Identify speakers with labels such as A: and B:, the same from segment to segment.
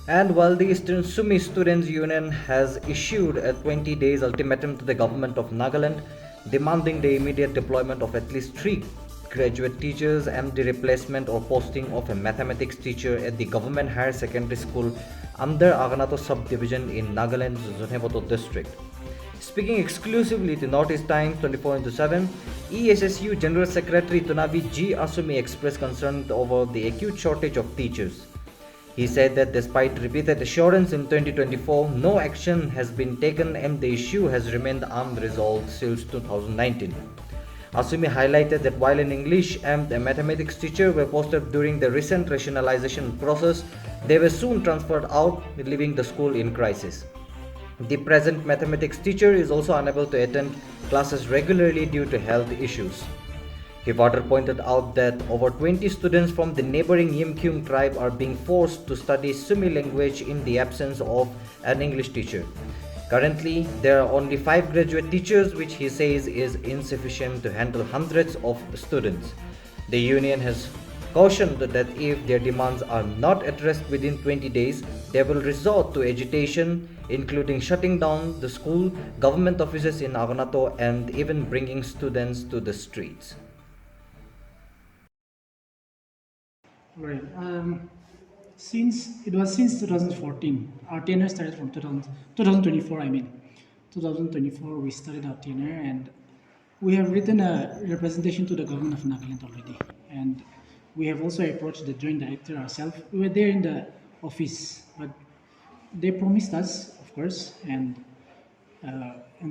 A: And while the Eastern Sumi Students Union has issued a 20 days ultimatum to the Government of Nagaland demanding the immediate deployment of at least 3 graduate teachers and the replacement or posting of a mathematics teacher at the Government Higher Secondary School under Aghunato subdivision in Nagaland's Zunheboto district. Speaking exclusively to Northeast Times 24/7, ESSU General Secretary Tunavi Asumi expressed concern over the acute shortage of teachers. He said that despite repeated assurance in 2024, no action has been taken and the issue has remained unresolved since 2019. Asumi highlighted that while an English and a mathematics teacher were posted during the recent rationalization process, they were soon transferred out, leaving the school in crisis. The present mathematics teacher is also unable to attend classes regularly due to health issues. He further pointed out that over 20 students from the neighboring Yimkyung tribe are being forced to study Sumi language in the absence of an English teacher. Currently, there are only 5 graduate teachers, which he says is insufficient to handle hundreds of students. The union has cautioned that if their demands are not addressed within 20 days, they will resort to agitation, including shutting down the school, government offices in Aghunato, and even bringing students to the streets.
B: Right. Since 2014, our tenure started from 2024. I mean, 2024 we started our tenure, and we have written a representation to the government of Nagaland already, and we have also approached the joint director ourselves. We were there in the office, but they promised us, of course, and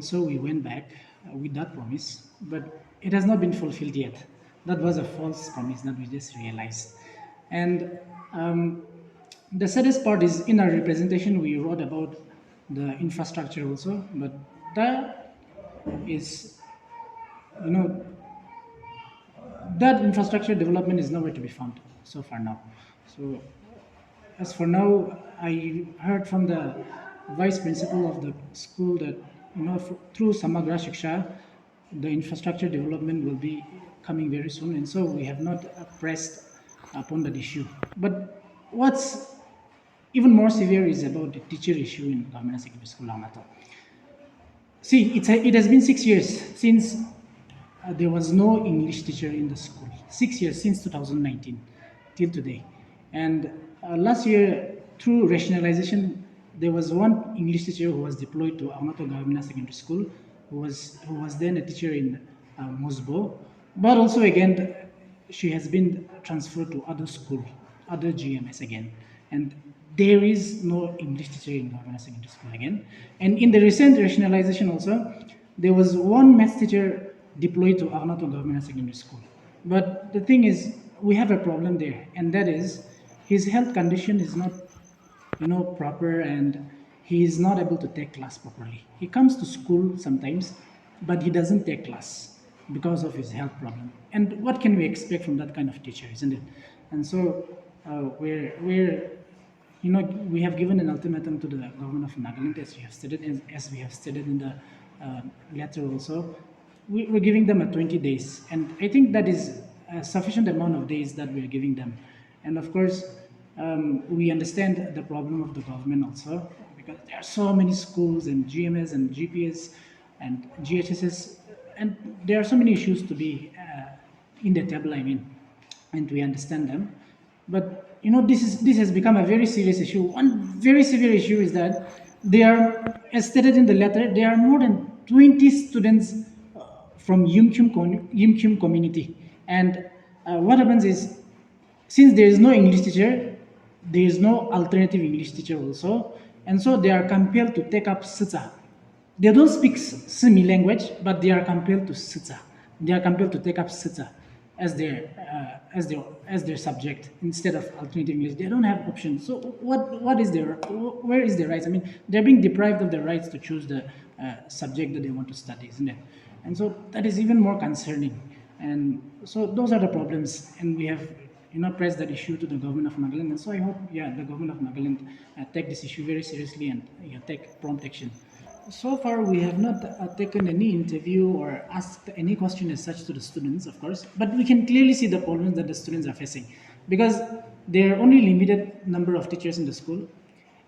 B: so we went back with that promise, but it has not been fulfilled yet. That was a false promise that we just realized. And the saddest part is in our representation, we wrote about the infrastructure also, but that is, you know, that infrastructure development is nowhere to be found so far now. So as for now, I heard from the vice principal of the school that through Samagra Shiksha, the infrastructure development will be coming very soon, and so we have not pressed upon that issue. But what's even more severe is about the teacher issue in Government Secondary School Aghunato. See, it has been 6 years since there was no English teacher in the school. 6 years since 2019 till today. And last year, through rationalization, there was one English teacher who was deployed to Aghunato Government Secondary School, who was then a teacher in Mosbo. But also again, she has been transferred to other school, other GMS again. And there is no English teacher in Government Secondary School again. And in the recent rationalization also, there was one math teacher deployed to Aghunato Government Secondary School. But the thing is, we have a problem there, and that is his health condition is not, proper, and he is not able to take class properly. He comes to school sometimes, but he doesn't take class because of his health problem. And what can we expect from that kind of teacher, isn't it? And so we have given an ultimatum to the government of Nagaland, as we have stated in the letter also. We're giving them a 20 days, and I think that is a sufficient amount of days that we're giving them. And of course, we understand the problem of the government also, because there are so many schools and GMS and GPS and GHSS, and there are so many issues to be in the table, I mean, and we understand them. But this has become a very serious issue. One very severe issue is that as stated in the letter, there are more than 20 students from Yimkyum community. And what happens is, since there is no English teacher, there is no alternative English teacher also, and so they are compelled to take up Sitsa. They don't speak Sumi language, but they are compelled to Sitsa. They are compelled to take up Sitsa as their subject instead of alternative English. They don't have options. So where is their rights? I mean, they're being deprived of the rights to choose the subject that they want to study, isn't it? And so that is even more concerning. And so those are the problems, and we have pressed that issue to the government of Nagaland. And so I hope, the government of Nagaland take this issue very seriously and take prompt action. So far, we have not taken any interview or asked any question as such to the students, of course, but we can clearly see the problems that the students are facing, because there are only limited number of teachers in the school,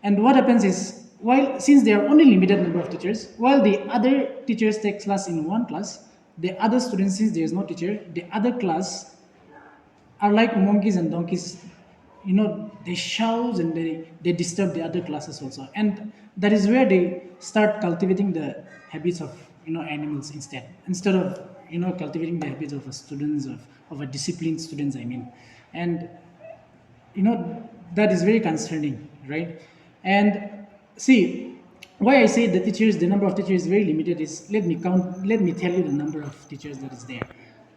B: And what happens is, while since there are only limited number of teachers, while the other teachers take class in one class, the other students, since there is no teacher, the other class are like monkeys and donkeys. They shout and they disturb the other classes also, and that is where they start cultivating the habits of animals instead of cultivating the habits of a students of a disciplined students, I mean. And that is very concerning, right? And see, why I say the number of teachers is very limited is, let me tell you the number of teachers that is there.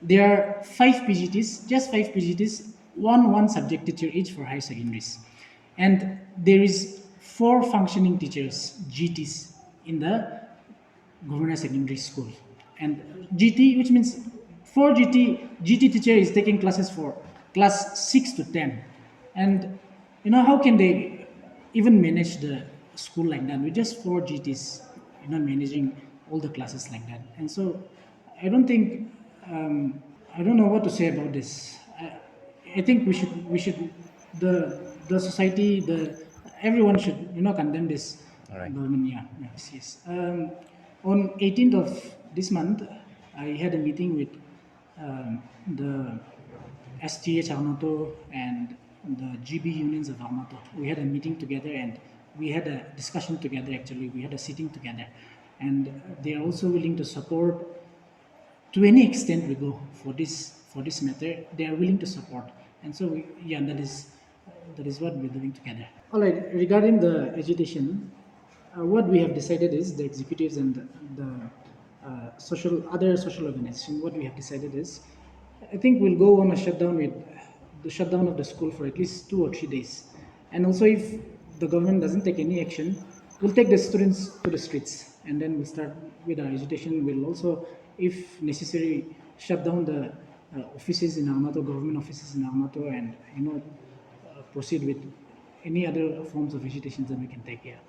B: There are 5 PGTs, just 5 PGTs, one subject teacher each for higher secondaries. And there is 4 functioning teachers, GTs, in the government secondary school. And GT, which means 4 GT teacher is taking classes for class 6 to 10. And how can they even manage the school like that with just 4 GTs, managing all the classes like that? And so I don't think, I don't know what to say about this. I think the society, everyone should condemn this
A: All right.
B: government. Yeah, yes, yes. On 18th of this month, I had a meeting with the STH Aghunato and the GB unions of Aghunato. We had a meeting together and we had a discussion together. Actually, we had a sitting together, and they are also willing to support to any extent we go for this matter. They are willing to support, and so that is what we're doing together. All right, regarding the agitation, what we have decided is, the executives and the other social organization, what we have decided is, I think we'll go on a shutdown with the shutdown of the school for at least 2 or 3 days. And also, if the government doesn't take any action, we'll take the students to the streets, and then we'll start with our agitation. We'll also, if necessary, shut down the offices in Aghunato, government offices in Aghunato, and proceed with any other forms of agitation that we can take here.